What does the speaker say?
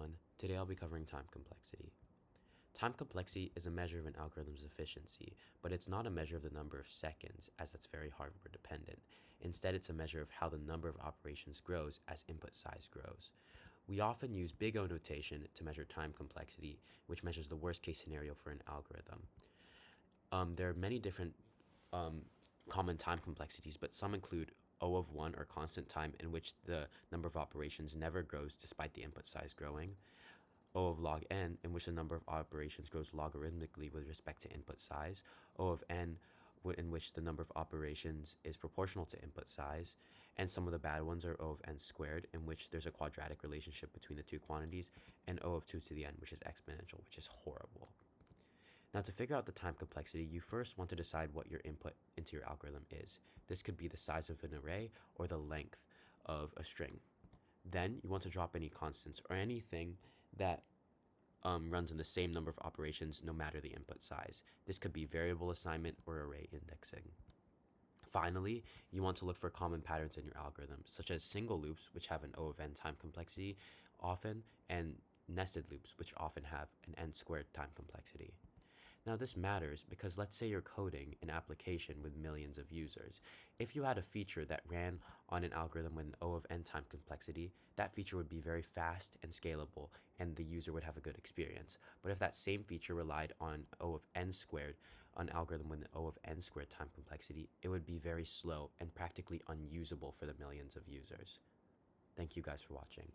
everyone. Today I'll be covering time complexity. Time complexity is a measure of an algorithm's efficiency, but it's not a measure of the number of seconds, as that's very hardware dependent. Instead, it's a measure of how the number of operations grows as input size grows. We often use big O notation to measure time complexity, which measures the worst case scenario for an algorithm. There are many different common time complexities, but some include O of 1, or constant time, in which the number of operations never grows despite the input size growing. O of log n, in which the number of operations grows logarithmically with respect to input size. O of n, in which the number of operations is proportional to input size. And some of the bad ones are O of n squared, in which there's a quadratic relationship between the two quantities, and O of 2 to the n, which is exponential, which is horrible. Now, to figure out the time complexity, you first want to decide what your input into your algorithm is. This could be the size of an array or the length of a string. Then you want to drop any constants or anything that runs in the same number of operations no matter the input size. This could be variable assignment or array indexing. Finally, you want to look for common patterns in your algorithm, such as single loops, which have an O of n time complexity often, and nested loops, which often have an n squared time complexity. Now, this matters because let's say you're coding an application with millions of users. If you had a feature that ran on an algorithm with an O of n time complexity, that feature would be very fast and scalable, and the user would have a good experience. But if that same feature relied on O of n squared, an algorithm with an O of n squared time complexity, it would be very slow and practically unusable for the millions of users. Thank you guys for watching.